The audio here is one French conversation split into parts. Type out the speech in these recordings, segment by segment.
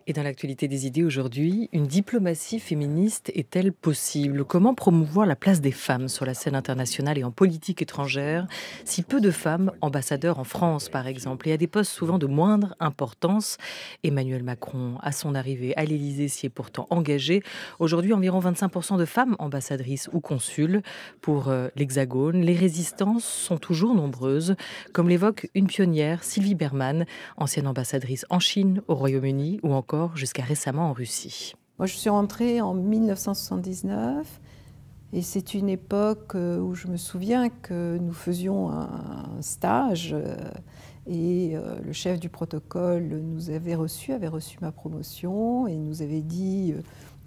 Et dans l'actualité des idées aujourd'hui, une diplomatie féministe est-elle possible? Comment promouvoir la place des femmes sur la scène internationale et en politique étrangère si peu de femmes ambassadeurs en France, par exemple, et à des postes souvent de moindre importance? Emmanuel Macron, à son arrivée à l'Élysée, s'y est pourtant engagé. Aujourd'hui, environ 25% de femmes ambassadrices ou consuls. Pour l'Hexagone, les résistances sont toujours nombreuses, comme l'évoque une pionnière, Sylvie Berman, ancienne ambassadrice en Chine, au Royaume-Uni ou encore jusqu'à récemment en Russie. Moi, je suis rentrée en 1979 et c'est une époque où je me souviens que nous faisions un stage et le chef du protocole nous avait reçu ma promotion et nous avait dit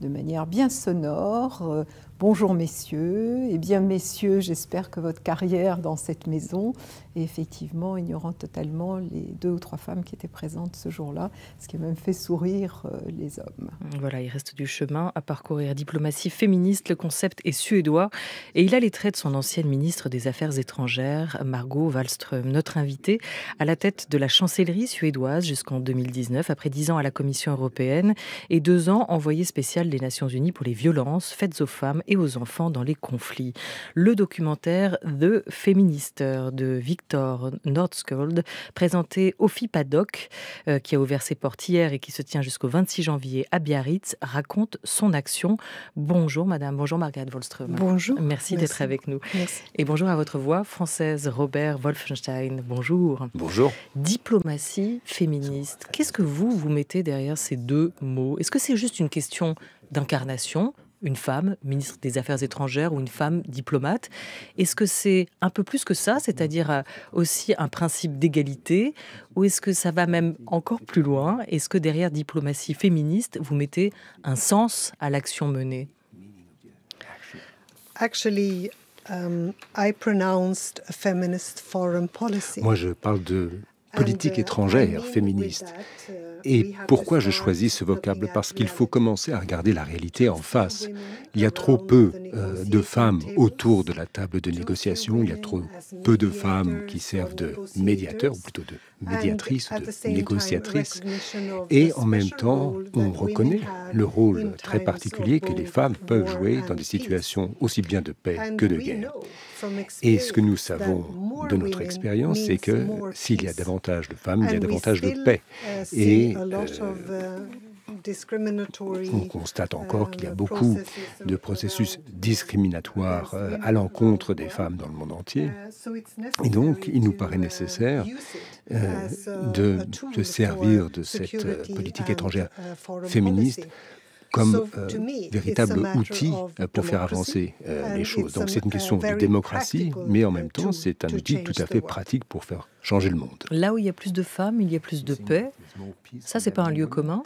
de manière bien sonore bonjour messieurs, et bien messieurs, j'espère que votre carrière dans cette maison, et effectivement ignorant totalement les 2 ou 3 femmes qui étaient présentes ce jour-là, ce qui a même fait sourire les hommes. Voilà, il reste du chemin à parcourir. Diplomatie féministe, le concept est suédois et il a les traits de son ancienne ministre des Affaires étrangères, Margot Wallström, notre invitée à la tête de la chancellerie suédoise jusqu'en 2019, après 10 ans à la Commission européenne et 2 ans envoyée spéciale des Nations Unies pour les violences faites aux femmes et aux enfants dans les conflits. Le documentaire The Feminister de Victor Nordskold, présenté au FIPADOC, qui a ouvert ses portes hier et qui se tient jusqu'au 26 janvier à Biarritz, raconte son action. Bonjour madame, bonjour Margrethe Wallström. Bonjour. Merci d'être avec nous. Merci. Et bonjour à votre voix française, Robert Wolfenstein. Bonjour. Bonjour. Diplomatie féministe. Qu'est-ce que vous mettez derrière ces 2 mots? Est-ce que c'est juste une question d'incarnation? Une femme ministre des Affaires étrangères ou une femme diplomate? Est-ce que c'est un peu plus que ça, c'est-à-dire aussi un principe d'égalité? Ou est-ce que ça va même encore plus loin? Est-ce que derrière diplomatie féministe, vous mettez un sens à l'action menée? Actually, I pronounced a feminist foreign policy. Moi, je parle de politique étrangère féministe. Et pourquoi je choisis ce vocable? Parce qu'il faut commencer à regarder la réalité en face. Il y a trop peu de femmes autour de la table de négociation, il y a trop peu de femmes qui servent de médiateurs, ou plutôt de médiatrices, ou de négociatrices. Et en même temps, on reconnaît le rôle très particulier que les femmes peuvent jouer dans des situations aussi bien de paix que de guerre. Et ce que nous savons de notre expérience, c'est que s'il y a davantage de femmes, il y a davantage de paix. Et on constate encore qu'il y a beaucoup de processus discriminatoires à l'encontre des femmes dans le monde entier. Et donc, il nous paraît nécessaire de se servir de cette politique étrangère féministe comme véritable outil pour faire avancer les choses. Donc c'est une question de démocratie, mais en même temps c'est un outil tout à fait pratique pour faire changer le monde. Là où il y a plus de femmes, il y a plus de paix. Ça, c'est pas un lieu commun?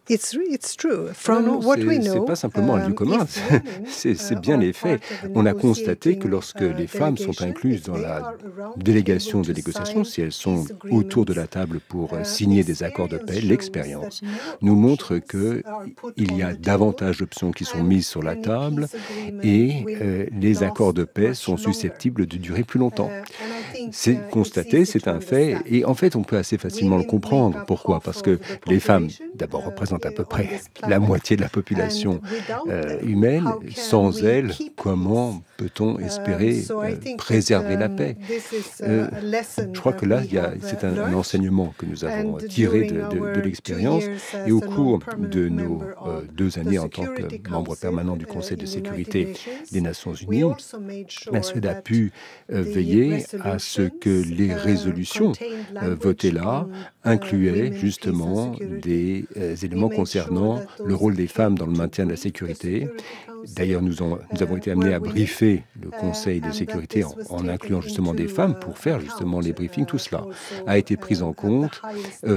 It's true. From what we know, c'est pas simplement un lieu commun, c'est bien les faits. On a constaté que lorsque les femmes sont incluses dans la délégation de négociation, si elles sont autour de la table pour signer des accords de paix, l'expérience nous montre qu'il y a davantage d'options qui sont mises sur la table et les accords de paix sont susceptibles de durer plus longtemps. C'est constaté, c'est un fait, et en fait on peut assez facilement le comprendre. Pourquoi? Parce que les femmes, d'abord, représentent à peu près la moitié de la population humaine. Sans elles, comment peut-on espérer préserver la paix? Je crois que là, c'est un enseignement que nous avons tiré de l'expérience, et au cours de nos 2 années en tant que membre permanent du Conseil de sécurité des Nations Unies, la Suède a pu veiller à ce que les résolutions votées là incluaient justement des éléments concernant le rôle des femmes dans le maintien de la sécurité. D'ailleurs, nous avons été amenés à briefer le Conseil de sécurité en incluant justement des femmes pour faire justement les briefings. Tout cela a été pris en compte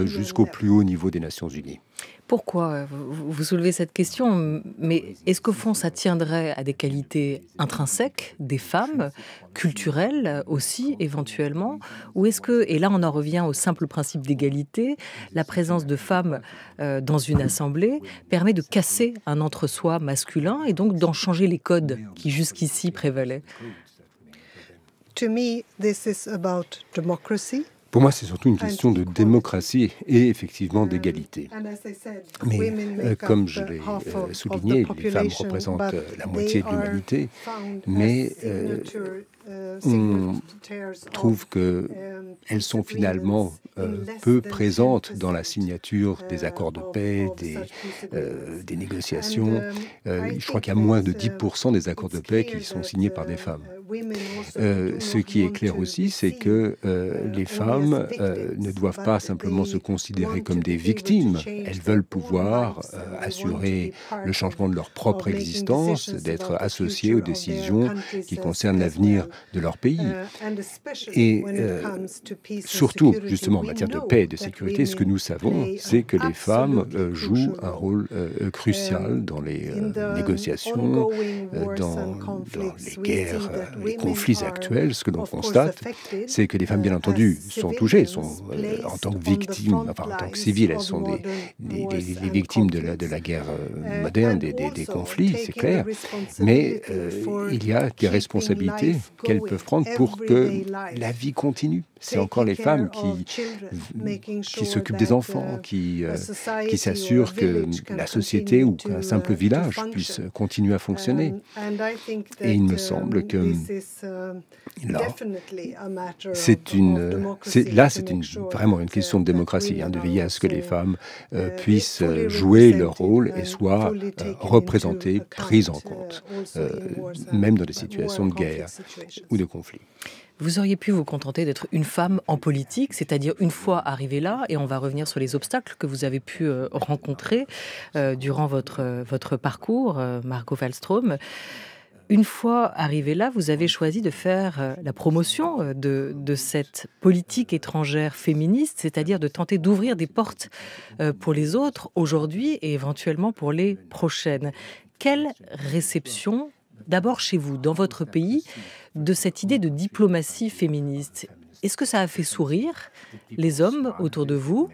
jusqu'au plus haut niveau des Nations Unies. Pourquoi vous soulevez cette question? Mais est-ce qu'au fond, ça tiendrait à des qualités intrinsèques des femmes, culturelles aussi, éventuellement? Ou est-ce que, et là on en revient au simple principe d'égalité, la présence de femmes dans une assemblée permet de casser un entre-soi masculin et donc d'en changer les codes qui jusqu'ici prévalaient? To me, this is about democracy. Pour moi, c'est surtout une question de démocratie et effectivement d'égalité. Mais comme je l'ai souligné, les femmes représentent la moitié de l'humanité, mais on trouve qu'elles sont finalement peu présentes dans la signature des accords de paix, des négociations. Je crois qu'il y a moins de 10% des accords de paix qui sont signés par des femmes. Ce qui est clair aussi, c'est que les femmes ne doivent pas simplement se considérer comme des victimes. Elles veulent pouvoir assurer le changement de leur propre existence, d'être associées aux décisions qui concernent l'avenir de leur pays. Et surtout, justement, en matière de paix et de sécurité, ce que nous savons, c'est que les femmes jouent un rôle crucial dans les négociations, dans les guerres, les conflits actuels. Ce que l'on constate, c'est que les femmes, bien entendu, sont touchées, en tant que victimes, enfin en tant que civiles, elles sont des victimes de la guerre moderne, des conflits, c'est clair. Mais il y a des responsabilités qu'elles peuvent prendre pour que la vie continue. C'est encore les femmes qui s'occupent des enfants, qui s'assurent que la société ou qu'un simple village puisse continuer à fonctionner. Et il me semble que c'est vraiment une question de démocratie, de veiller à ce que les femmes puissent jouer leur rôle et soient représentées, prises en compte, même dans des situations de guerre ou de conflit. Vous auriez pu vous contenter d'être une femme en politique, c'est-à-dire une fois arrivée là, et on va revenir sur les obstacles que vous avez pu rencontrer durant votre parcours, Margot Wallström. Une fois arrivée là, vous avez choisi de faire la promotion de cette politique étrangère féministe, c'est-à-dire de tenter d'ouvrir des portes pour les autres aujourd'hui et éventuellement pour les prochaines. Quelle réception, d'abord chez vous, dans votre pays, de cette idée de diplomatie féministe? Est-ce que ça a fait sourire les hommes autour de vous,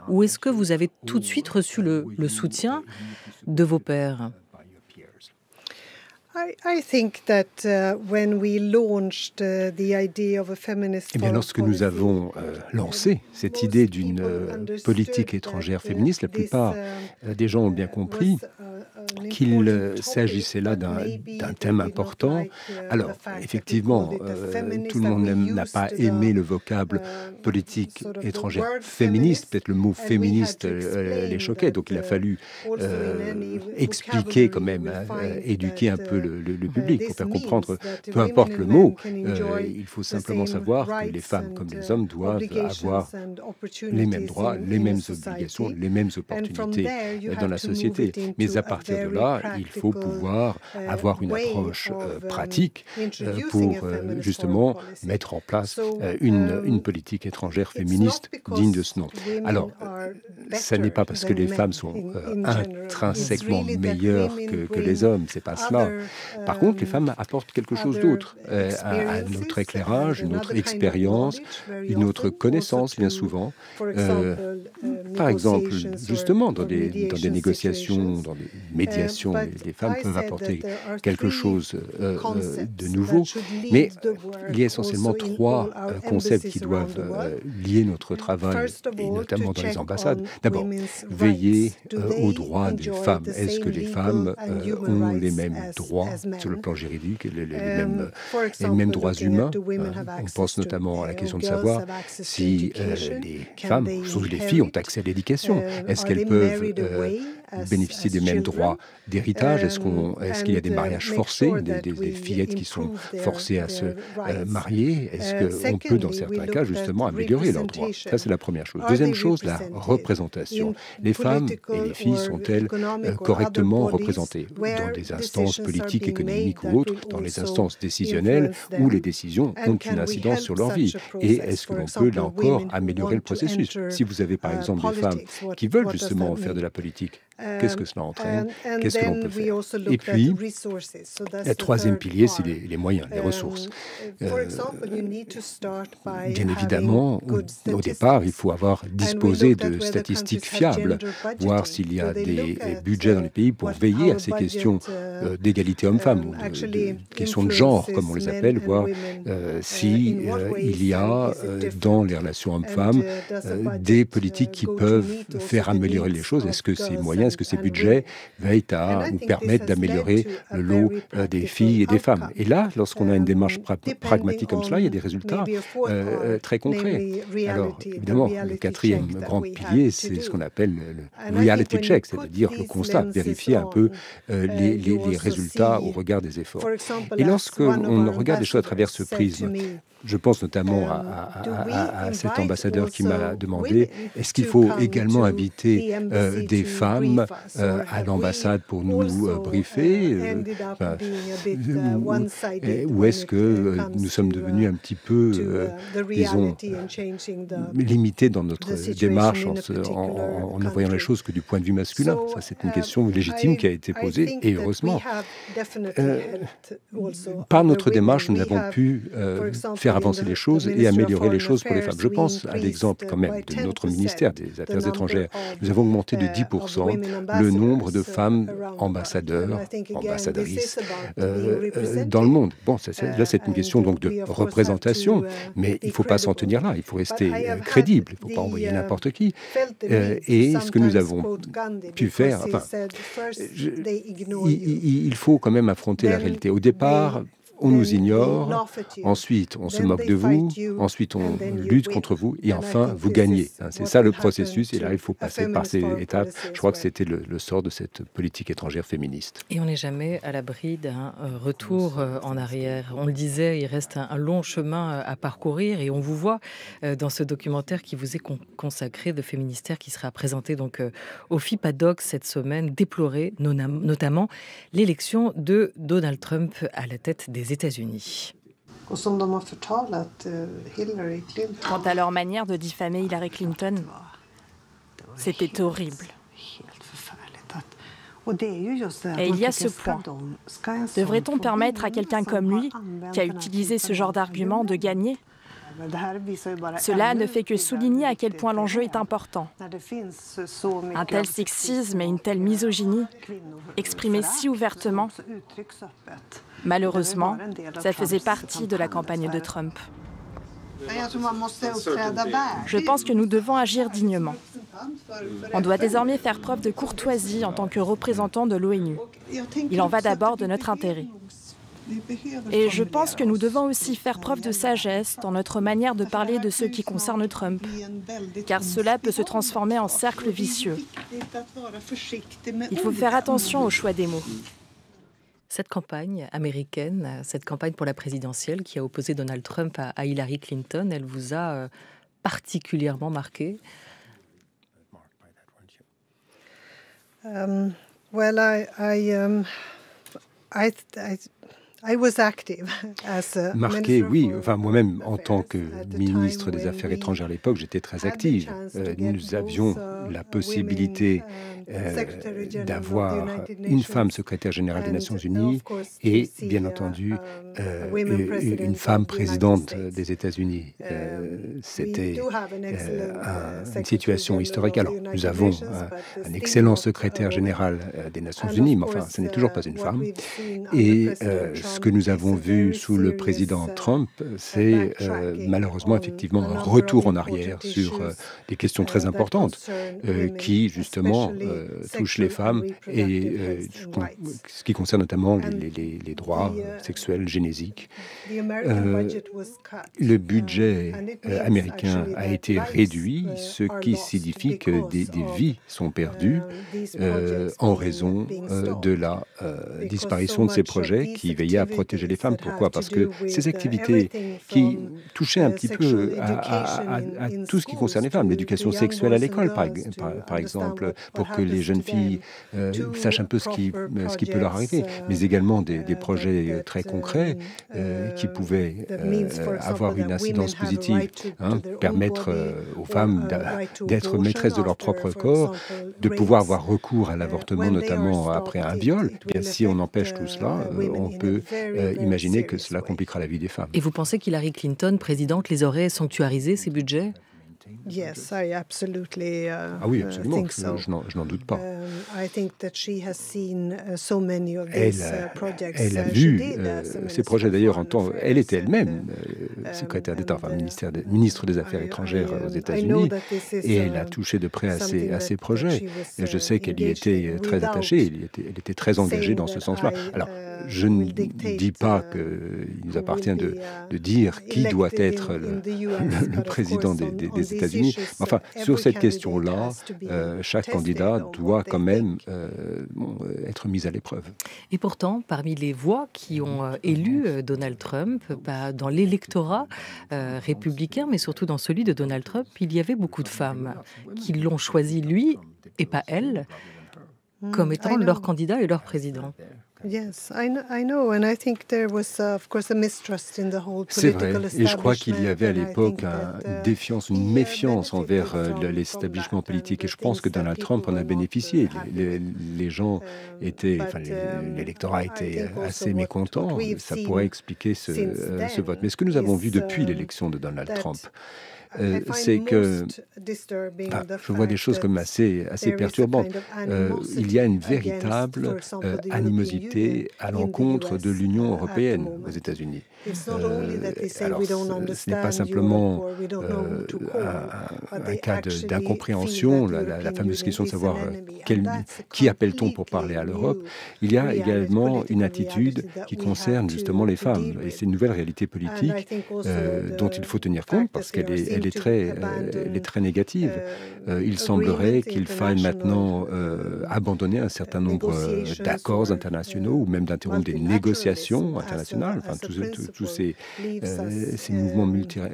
ou est-ce que vous avez tout de suite reçu le soutien de vos pairs? Eh bien, lorsque nous avons lancé cette idée d'une politique étrangère féministe, la plupart des gens ont bien compris qu'il s'agissait là d'un thème important. Alors, effectivement, tout le monde n'a pas aimé le vocable politique étrangère féministe. Peut-être le mot féministe les choquait, donc il a fallu expliquer quand même, éduquer un peu le public pour faire comprendre, peu importe le mot, il faut simplement savoir que les femmes comme les hommes doivent avoir les mêmes droits, les mêmes obligations, les mêmes opportunités dans la société. Mais à partir de là, il faut pouvoir avoir une approche pratique pour justement mettre en place une politique étrangère féministe digne de ce nom. Alors, ça n'est pas parce que les femmes sont intrinsèquement meilleures que les hommes, c'est pas cela. Par contre, les femmes apportent quelque chose d'autre, un autre éclairage, une autre expérience, une autre connaissance bien souvent. Par exemple, justement, dans des négociations, dans des médiations, les femmes peuvent apporter quelque chose de nouveau. Mais il y a essentiellement trois concepts qui doivent lier notre travail, et notamment dans les ambassades. D'abord, veiller aux droits des femmes. Est-ce que les femmes ont les mêmes droits sur le plan juridique, les mêmes droits humains? On pense notamment à la question de savoir si les femmes, surtout les filles, ont accès à l'éducation. Est-ce qu'elles peuvent bénéficier des mêmes droits d'héritage? Est-ce qu'il y a des mariages forcés, des fillettes qui sont forcées à se marier? Est-ce qu'on peut, dans certains cas, justement, améliorer leurs droits? Ça, c'est la première chose. Deuxième chose, la représentation. Les femmes et les filles sont-elles correctement représentées dans des instances politiques, économiques ou autres, dans les instances décisionnelles où les décisions ont une incidence sur leur vie? Et est-ce que l'on peut, là encore, améliorer le processus? Si vous avez, par exemple, des femmes qui veulent justement faire de la politique, Qu'est-ce que cela entraîne? Qu'est-ce que l'on peut faire? Et puis, le troisième pilier, c'est les moyens, les ressources. Bien évidemment, au départ, il faut avoir disposé de statistiques fiables, voir s'il y a des budgets dans les pays pour veiller à ces questions d'égalité homme-femme, ou de questions de genre, comme on les appelle, voir s'il y a dans les relations hommes-femmes des politiques qui peuvent faire améliorer les choses. Est-ce que ces moyens, est-ce que ces budgets veillent à ou permettent d'améliorer le lot des filles et des femmes? Et là, lorsqu'on a une démarche pragmatique comme cela, il y a des résultats très concrets. Alors, évidemment, le quatrième grand pilier, c'est ce qu'on appelle le reality check, c'est-à-dire le constat, vérifier un peu les résultats au regard des efforts. Et lorsque on regarde les choses à travers ce prisme, je pense notamment à cet ambassadeur qui m'a demandé, est-ce qu'il faut également inviter des femmes à l'ambassade pour nous briefer, ou est-ce que nous sommes devenus un petit peu, disons, limités dans notre démarche en ne voyant les choses que du point de vue masculin? Ça, c'est une question légitime qui a été posée, et heureusement. Par notre démarche, nous avons pu faire avancer les choses et améliorer les choses pour les femmes. Je pense à l'exemple quand même de notre ministère des Affaires étrangères. Nous avons augmenté de 10% le nombre de femmes ambassadeurs, ambassadrices dans le monde. Bon, là, c'est une question donc de représentation, mais il ne faut pas s'en tenir là. Il faut rester crédible. Il ne faut pas envoyer n'importe qui. Et ce que nous avons pu faire, il faut quand même affronter la réalité. Au départ, on nous ignore, ensuite on se moque de vous, ensuite on lutte contre vous, et enfin vous gagnez. C'est ça le processus, et là il faut passer par ces étapes. Je crois que c'était le sort de cette politique étrangère féministe. Et on n'est jamais à l'abri d'un retour en arrière. On le disait, il reste un long chemin à parcourir, et on vous voit dans ce documentaire qui vous est consacré de Féministère, qui sera présenté donc au FIPADOC cette semaine, déplorer notamment l'élection de Donald Trump à la tête des États-Unis. Quant à leur manière de diffamer Hillary Clinton, c'était horrible. Et il y a ce point. Devrait-on permettre à quelqu'un comme lui, qui a utilisé ce genre d'argument, de gagner ? Cela ne fait que souligner à quel point l'enjeu est important. Un tel sexisme et une telle misogynie, exprimés si ouvertement, malheureusement, ça faisait partie de la campagne de Trump. Je pense que nous devons agir dignement. On doit désormais faire preuve de courtoisie en tant que représentant de l'ONU. Il en va d'abord de notre intérêt. Et je pense que nous devons aussi faire preuve de sagesse dans notre manière de parler de ce qui concerne Trump, car cela peut se transformer en cercle vicieux. Il faut faire attention au choix des mots. Cette campagne américaine, cette campagne pour la présidentielle qui a opposé Donald Trump à Hillary Clinton, elle vous a particulièrement marqué? Marqué, oui. Enfin, moi-même, en tant que ministre des Affaires étrangères à l'époque, j'étais très active. Nous avions la possibilité d'avoir une femme secrétaire générale des Nations Unies et, bien entendu, une femme présidente des États-Unis. C'était une situation historique. Alors, nous avons un excellent secrétaire général des Nations Unies, mais enfin, ce n'est toujours pas une femme. Et ce que nous avons vu sous le président Trump, c'est malheureusement effectivement un retour en arrière sur des questions très importantes qui justement touchent les femmes et ce qui concerne notamment les droits sexuels, génésiques. Le budget américain a été réduit, ce qui signifie que des vies sont perdues en raison de la disparition de ces projets qui veillaient à protéger les femmes. Pourquoi? Parce que ces activités qui touchaient un petit peu à tout ce qui concerne les femmes, l'éducation sexuelle à l'école, par exemple, pour que les jeunes filles sachent un peu ce qui peut leur arriver, mais également des projets très concrets qui pouvaient avoir une incidence positive, permettre aux femmes d'être maîtresses de leur propre corps, de pouvoir avoir recours à l'avortement, notamment après un viol. Eh bien, si on empêche tout cela, on peut imaginer que cela compliquera la vie des femmes. Et vous pensez qu'Hillary Clinton, présidente, les aurait sanctuarisés, ces budgets? Yes, I absolutely Ah oui, absolument, think so. je n'en doute pas. I think that she has seen so many of these projects. Elle a vu ces projets d'ailleurs en temps. Elle était elle-même secrétaire d'État, enfin ministre des Affaires étrangères aux États-Unis, et elle a touché de près à ces projets. Et je sais qu'elle y était très attachée, elle était très engagée dans ce sens-là. Alors, je ne dis pas qu'il nous appartient de dire qui doit être le président des États-Unis. Enfin, sur cette question-là, chaque candidat doit quand même être mis à l'épreuve. Et pourtant, parmi les voix qui ont élu Donald Trump, dans l'électorat républicain, mais surtout dans celui de Donald Trump, il y avait beaucoup de femmes qui l'ont choisi lui et pas elle comme étant leur candidat et leur président. C'est vrai, et je crois qu'il y avait à l'époque une méfiance envers l'établissement politique, et je pense que Donald Trump en a bénéficié. Les gens l'électorat était assez mécontent, ça pourrait expliquer ce vote. Mais ce que nous avons vu depuis l'élection de Donald Trump, c'est que je vois des choses comme assez perturbantes. Il y a une véritable animosité à l'encontre de l'Union européenne aux États-Unis. Alors, ce n'est pas simplement un cas d'incompréhension, la fameuse question de savoir qui appelle-t-on pour parler à l'Europe. Il y a également une attitude qui concerne justement les femmes. Et c'est une nouvelle réalité politique dont il faut tenir compte parce qu'elle est très négative. Il semblerait qu'il faille maintenant abandonner un certain nombre d'accords internationaux ou même d'interrompre des négociations internationales. Enfin, tous ces mouvements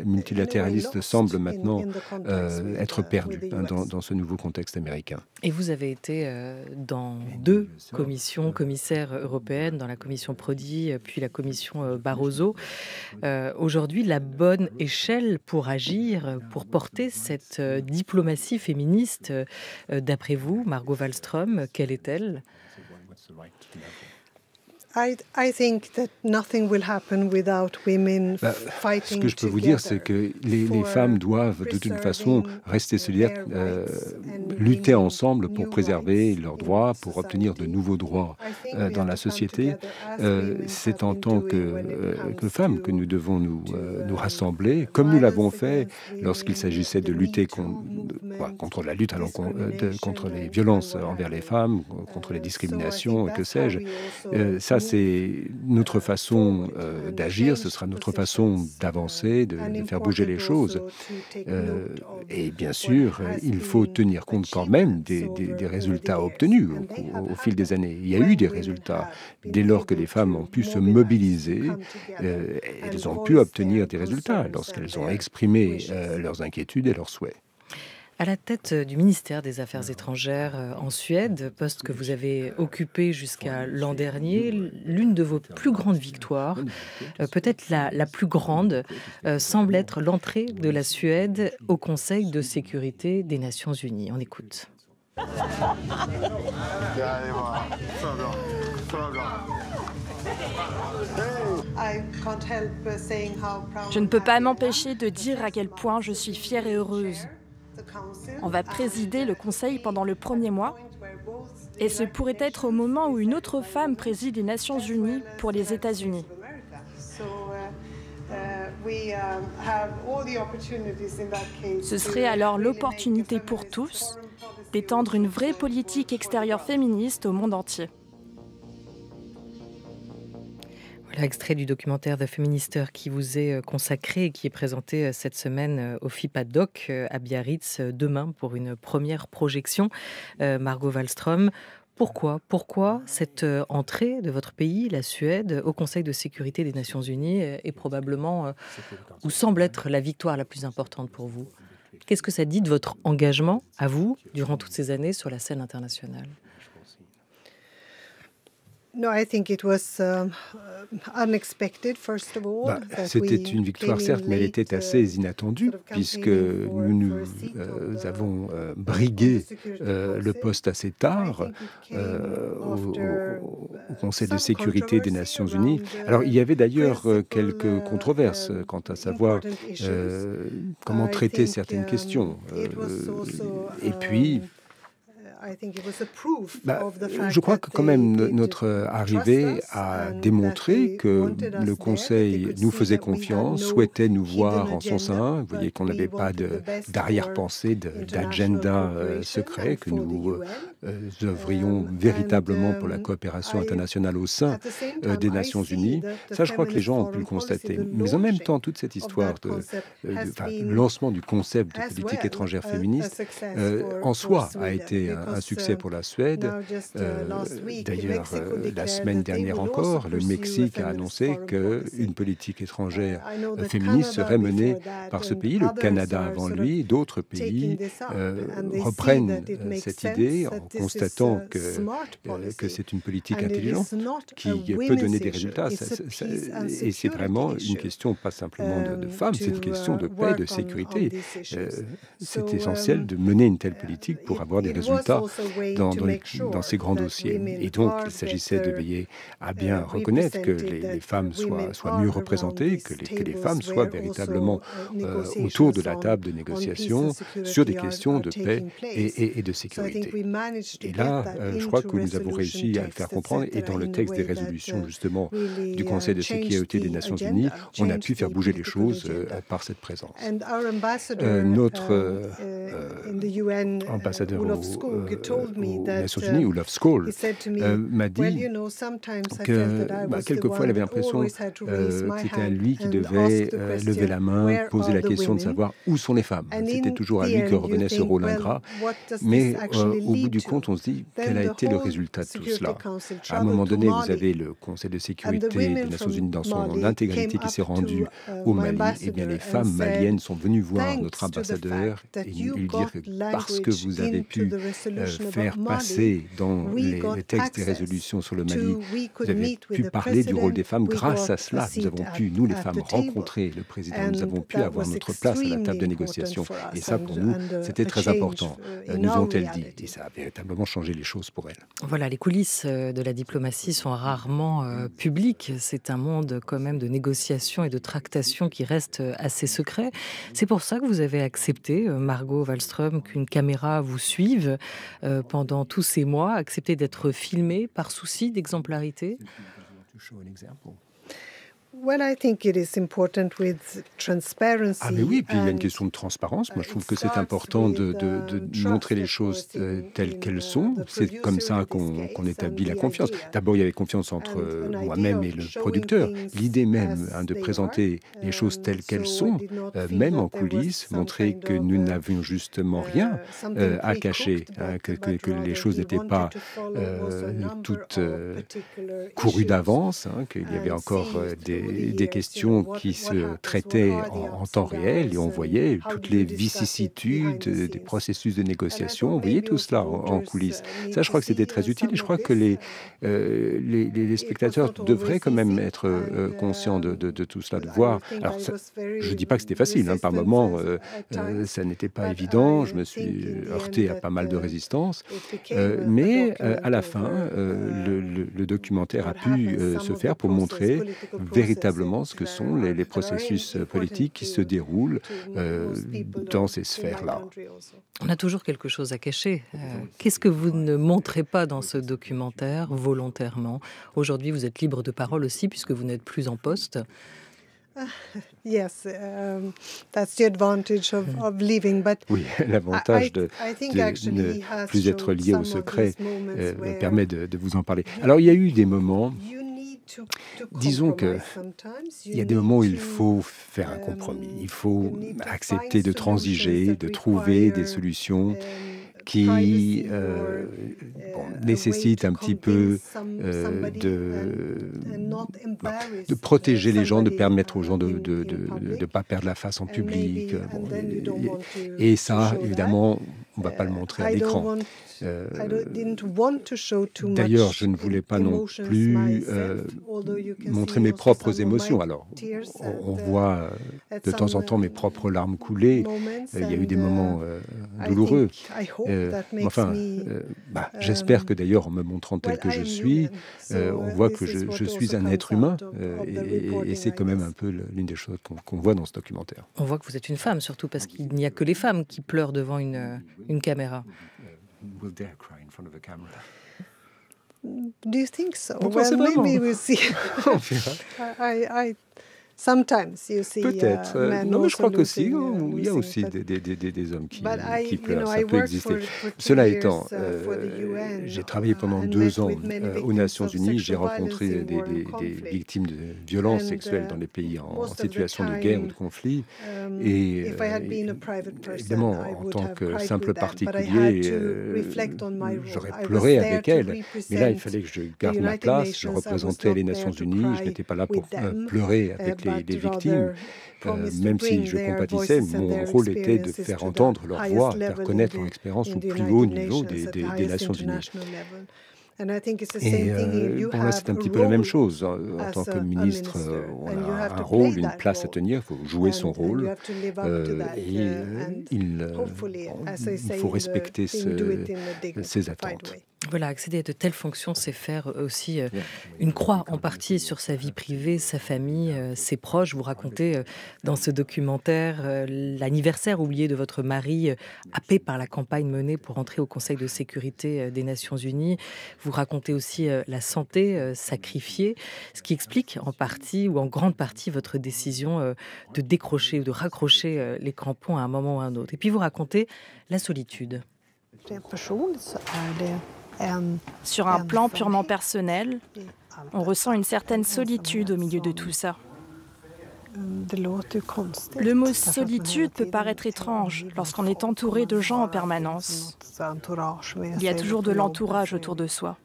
multilatéralistes semblent maintenant être perdus dans ce nouveau contexte américain. Et vous avez été dans 2 commissaires européennes, dans la commission Prodi puis la commission Barroso. Aujourd'hui, la bonne échelle pour agir, pour porter cette diplomatie féministe, d'après vous, Margot Wallström, quelle est-elle ? Ce que je peux vous dire, c'est que les femmes doivent de toute façon rester solidaires, lutter ensemble pour préserver leurs droits, pour obtenir de nouveaux droits dans la société. C'est en tant que femmes que nous devons nous rassembler, comme nous l'avons fait lorsqu'il s'agissait de lutter contre les violences envers les femmes, contre les discriminations, et que sais-je. Ça, c'est notre façon d'agir, ce sera notre façon d'avancer, de faire bouger les choses. Et bien sûr, il faut tenir compte quand même des résultats obtenus au fil des années. Il y a eu des résultats. Dès lors que les femmes ont pu se mobiliser, elles ont pu obtenir des résultats lorsqu'elles ont exprimé leurs inquiétudes et leurs souhaits. À la tête du ministère des Affaires étrangères en Suède, poste que vous avez occupé jusqu'à l'an dernier, l'une de vos plus grandes victoires, peut-être la plus grande, semble être l'entrée de la Suède au Conseil de sécurité des Nations Unies. On écoute. Je ne peux pas m'empêcher de dire à quel point je suis fière et heureuse. On va présider le Conseil pendant le premier mois, et ce pourrait être au moment où une autre femme préside les Nations Unies pour les États-Unis. Ce serait alors l'opportunité pour tous d'étendre une vraie politique extérieure féministe au monde entier. Voilà, extrait du documentaire The Feminister qui vous est consacré et qui est présenté cette semaine au FIPADOC à Biarritz demain pour une première projection. Margot Wallström, Pourquoi cette entrée de votre pays, la Suède, au Conseil de sécurité des Nations Unies est probablement, ou semble être la victoire la plus importante pour vous? Qu'est-ce que ça dit de votre engagement, à vous, durant toutes ces années sur la scène internationale? C'était une victoire, certes, mais elle était assez inattendue, puisque nous avons brigué le poste assez tard au Conseil de sécurité des Nations Unies. Alors, il y avait d'ailleurs quelques controverses quant à savoir comment traiter certaines questions. Et puis, je crois que quand même notre arrivée a démontré que le Conseil nous faisait confiance, souhaitait nous voir en son sein. Vous voyez qu'on n'avait pas d'arrière-pensée, d'agenda secret, que nous œuvrions véritablement pour la coopération internationale au sein des Nations Unies. Ça, je crois que les gens ont pu le constater. Mais en même temps, toute cette histoire le lancement du concept de politique étrangère féministe, en soi, a été un succès pour la Suède. D'ailleurs, la semaine dernière encore, le Mexique a annoncé qu'une politique étrangère féministe serait menée par ce pays. Le Canada avant lui, d'autres pays reprennent cette idée en constatant que c'est une politique intelligente qui peut donner des résultats. Et c'est vraiment une question pas simplement de femmes, c'est une question de paix, de sécurité. C'est essentiel de mener une telle politique pour avoir des résultats dans ces grands dossiers. Et donc, il s'agissait de veiller à bien reconnaître que les femmes soient mieux représentées, que les femmes soient véritablement autour de la table de négociation sur des questions de paix et de sécurité. Et là, je crois que nous avons réussi à le faire comprendre. Et dans le texte des résolutions, justement, du Conseil de sécurité des Nations Unies, on a pu faire bouger les choses par cette présence. Notre ambassadeur aux Nations Unies, Olaf Skål, m'a dit que quelquefois elle avait l'impression que c'était à lui qui devait lever la main, poser la question de savoir où sont les femmes. C'était toujours à lui que revenait ce rôle ingrat. Mais au bout du compte, on se dit quel a été le résultat de tout cela. À un moment donné, vous avez le Conseil de sécurité des Nations Unies dans son intégralité qui s'est rendu au Mali. Eh bien, les femmes maliennes sont venues voir notre ambassadeur et lui dire que parce que vous avez pu faire passer dans les textes des résolutions sur le Mali, vous avez pu parler du rôle des femmes. Grâce à cela, nous avons pu, nous les femmes, rencontrer le président. Nous avons pu avoir notre place à la table de négociation. Et ça, pour nous, c'était très important, nous ont-elles dit. Et ça a véritablement changé les choses pour elles. Voilà, les coulisses de la diplomatie sont rarement publiques. C'est un monde quand même de négociation et de tractation qui reste assez secret. C'est pour ça que vous avez accepté, Margot Wallström, qu'une caméra vous suive pendant tous ces mois, accepté d'être filmée par souci d'exemplarité. Ah mais oui, puis il y a une question de transparence. Moi, je trouve que c'est important de montrer les choses telles qu'elles sont. C'est comme ça qu'on établit la confiance. D'abord, il y avait confiance entre moi-même et le producteur. L'idée même de présenter les choses telles qu'elles sont, même en coulisses, montrer que nous n'avions justement rien à cacher, que les choses n'étaient pas toutes courues d'avance, qu'il y avait encore des questions qui se traitaient en temps réel et on voyait toutes les vicissitudes des processus de négociation. On voyait tout cela en coulisses. Ça, je crois que c'était très utile et je crois que les spectateurs devraient quand même être conscients de tout cela, de voir. Alors, je ne dis pas que c'était facile. Par moments, ça n'était pas évident. Je me suis heurté à pas mal de résistance. Mais à la fin, le documentaire a pu se faire pour montrer véritablement ce que sont les processus politiques qui se déroulent dans ces sphères-là. On a toujours quelque chose à cacher. Qu'est-ce que vous ne montrez pas dans ce documentaire volontairement? Aujourd'hui, vous êtes libre de parole aussi puisque vous n'êtes plus en poste. Yes, that's the advantage of leaving. But oui, l'avantage de ne plus être lié au secret me permet de vous en parler. Alors, il y a eu des moments. Disons qu'il y a des moments où il faut faire un compromis. Il faut accepter de transiger, de trouver des solutions qui nécessite un petit peu de protéger les gens, de permettre aux gens de ne pas perdre la face en public. Et ça, évidemment, on ne va pas le montrer à l'écran. D'ailleurs, je ne voulais pas non plus montrer mes propres émotions. Alors, on voit de temps en temps mes propres larmes couler. Il y a eu des moments douloureux. J'espère que d'ailleurs, en me montrant tel que je suis, on voit que je suis un être humain. Et c'est quand même un peu l'une des choses qu'on voit dans ce documentaire. On voit que vous êtes une femme, surtout parce qu'il n'y a que les femmes qui pleurent devant une caméra. Will dare cry in front of a camera. Do you think so? Well, maybe we'll see. Sometimes you see peut-être. Non, mais je crois qu'aussi, il y a aussi des hommes qui pleurent. Ça peut exister. Cela étant, j'ai travaillé pendant 2 ans aux Nations Unies. J'ai rencontré des victimes de violences sexuelles dans les pays en situation de guerre ou de conflit. Et évidemment, en tant que simple particulier, j'aurais pleuré avec elles. Mais là, il fallait que je garde ma place. Je représentais les Nations Unies. Je n'étais pas là pour pleurer avec les victimes, même si je compatissais, mon rôle était de faire entendre leur voix, faire connaître leur expérience au plus haut niveau des Nations Unies. Et pour moi, c'est un petit peu la même chose. En tant que ministre, on a un rôle, une place à tenir, il faut jouer son rôle. Et il faut respecter ses attentes. Voilà, accéder à de telles fonctions, c'est faire aussi une croix en partie sur sa vie privée, sa famille, ses proches. Vous racontez dans ce documentaire l'anniversaire oublié de votre mari, happé par la campagne menée pour entrer au Conseil de sécurité des Nations Unies. Vous racontez aussi la santé sacrifiée, ce qui explique en partie ou en grande partie votre décision de décrocher ou de raccrocher les crampons à un moment ou à un autre. Et puis vous racontez la solitude. Sur un plan purement personnel, on ressent une certaine solitude au milieu de tout ça. Le mot solitude peut paraître étrange lorsqu'on est entouré de gens en permanence. Il y a toujours de l'entourage autour de soi.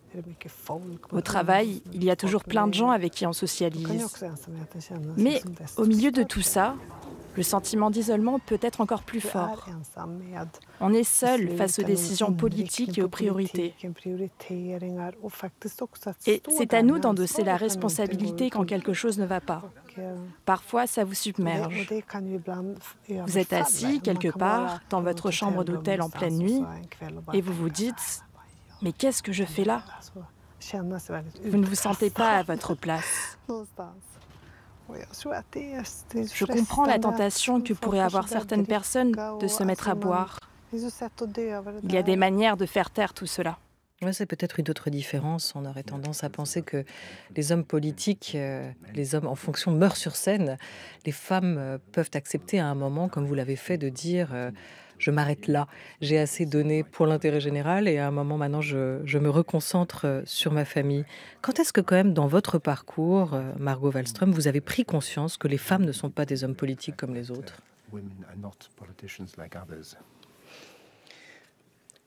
Au travail, il y a toujours plein de gens avec qui on socialise. Mais au milieu de tout ça, le sentiment d'isolement peut être encore plus fort. On est seul face aux décisions politiques et aux priorités. Et c'est à nous d'endosser la responsabilité quand quelque chose ne va pas. Parfois, ça vous submerge. Vous êtes assis quelque part dans votre chambre d'hôtel en pleine nuit et vous vous dites « Mais qu'est-ce que je fais là ?» Vous ne vous sentez pas à votre place. Je comprends la tentation que pourraient avoir certaines personnes de se mettre à boire. Il y a des manières de faire taire tout cela. Oui, c'est peut-être une autre différence. On aurait tendance à penser que les hommes politiques, les hommes en fonction meurent sur scène. Les femmes peuvent accepter à un moment, comme vous l'avez fait, de dire je m'arrête là, j'ai assez donné pour l'intérêt général et à un moment maintenant je me reconcentre sur ma famille. Quand est-ce que quand même dans votre parcours, Margot Wallström, vous avez pris conscience que les femmes ne sont pas des hommes politiques comme les autres?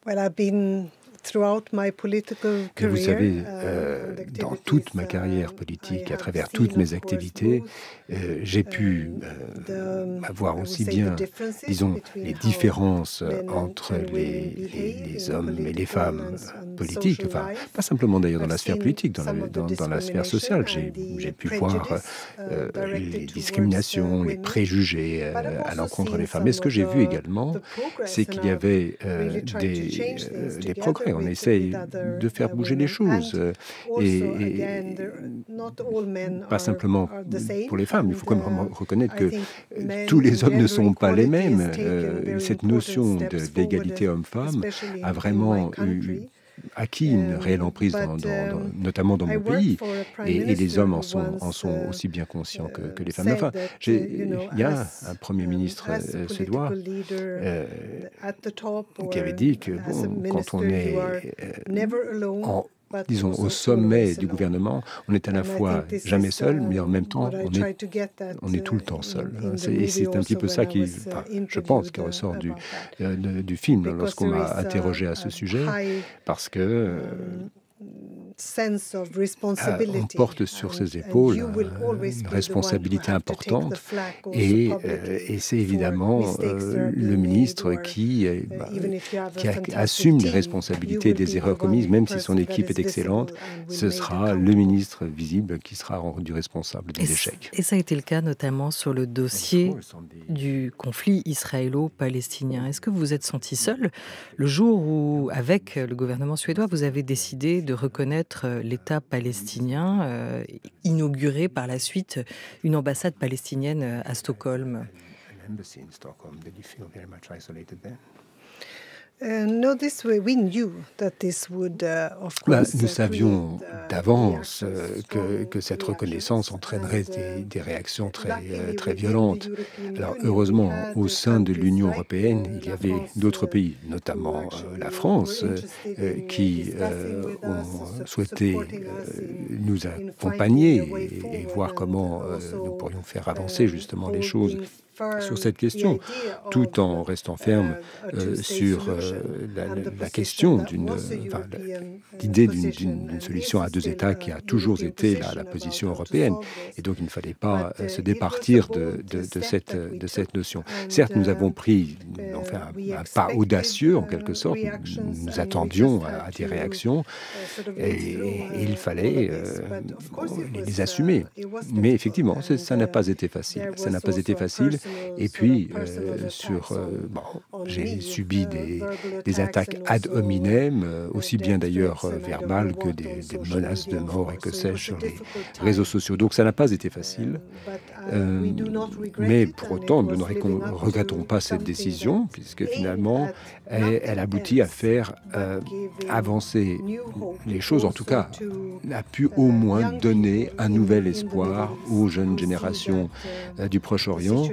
Well, I've been throughout my political career, vous savez, dans toute ma carrière politique, à travers toutes mes activités, j'ai pu avoir aussi bien, disons, les différences entre les hommes et les femmes politiques, enfin, pas simplement d'ailleurs dans la sphère politique, dans la sphère sociale. J'ai pu voir les discriminations, les préjugés à l'encontre des femmes. Mais ce que j'ai vu également, c'est qu'il y avait des progrès. On essaye de faire bouger les choses. Et pas simplement pour les femmes. Il faut quand même reconnaître que tous les hommes ne sont pas les mêmes. Cette notion d'égalité homme-femme a vraiment acquis une réelle emprise, notamment dans mon pays, et les hommes en sont aussi bien conscients que les femmes. Enfin, il y a un Premier ministre suédois qui avait dit que quand on est disons, au sommet du gouvernement, on est à la fois jamais seul, mais en même temps, on est tout le temps seul. Et c'est un petit peu ça qui, je pense, qui ressort du film lorsqu'on m'a interrogé à ce sujet, parce que on porte sur ses épaules une responsabilité importante et c'est évidemment le ministre qui assume les responsabilités des erreurs commises, même si son équipe est excellente, ce sera le ministre visible qui sera rendu responsable des échecs. Et ça a été le cas notamment sur le dossier du conflit israélo-palestinien. Est-ce que vous vous êtes senti seul le jour où, avec le gouvernement suédois, vous avez décidé de reconnaître l'État palestinien, inauguré par la suite une ambassade palestinienne à Stockholm? Nous savions d'avance que cette reconnaissance entraînerait des réactions très violentes. Alors heureusement, au sein de l'Union européenne, il y avait d'autres pays, notamment la France, qui ont souhaité nous accompagner et voir comment nous pourrions faire avancer justement les choses sur cette question, tout en restant ferme sur la question l'idée d'une solution à deux États qui a toujours été la position européenne. Et donc il ne fallait pas se départir de cette notion. Certes, nous avons pris un pas audacieux en quelque sorte, nous attendions à des réactions et il fallait les assumer. Mais effectivement, ça n'a pas été facile. Ça n'a pas été facile. Et puis, j'ai subi des attaques ad hominem, aussi bien d'ailleurs verbales que des menaces de mort et que sais-je sur les réseaux sociaux. Donc ça n'a pas été facile. Mais pour autant, nous ne regrettons pas cette décision, puisque finalement, elle aboutit à faire avancer les choses. En tout cas, a pu au moins donner un nouvel espoir aux jeunes générations du Proche-Orient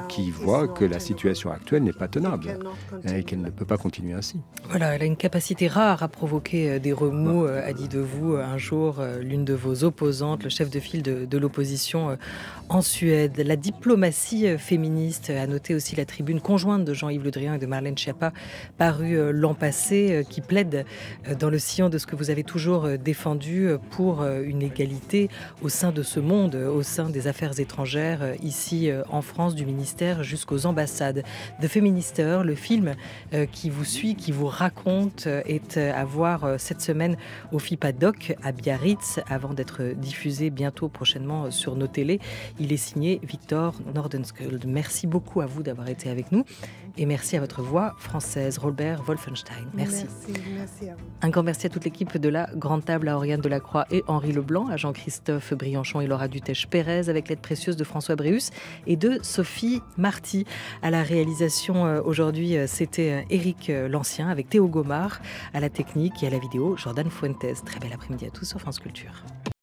qui voient que la situation actuelle n'est pas tenable et qu'elle ne peut pas continuer ainsi. Voilà, elle a une capacité rare à provoquer des remous, a dit de vous un jour l'une de vos opposantes, le chef de file de l'opposition en Suède. La diplomatie féministe, a noté aussi la tribune conjointe de Jean-Yves Le Drian et de Marlène Schiappa, parue l'an passé, qui plaide dans le sillon de ce que vous avez toujours défendu pour une égalité au sein de ce monde, au sein des affaires étrangères, ici en France, du ministère jusqu'aux ambassades. The Feminister, le film qui vous suit, qui vous raconte, est à voir cette semaine au FIPADOC à Biarritz, avant d'être diffusé bientôt, prochainement, sur nos télés. Il est signé Victor Nordenskjöld. Merci beaucoup à vous d'avoir été avec nous et merci à votre voix française, Robert Wolfenstein. Merci. Merci à vous. Un grand merci à toute l'équipe de la Grande Table, à Oriane Delacroix et Henri Leblanc, à Jean-Christophe Brianchon et Laura Dutèche-Pérez, avec l'aide précieuse de François Bréus et de Sophie Marty. À la réalisation aujourd'hui, c'était Éric Lancien avec Théo Gomard, à la technique et à la vidéo, Jordan Fuentes. Très bel après-midi à tous sur France Culture.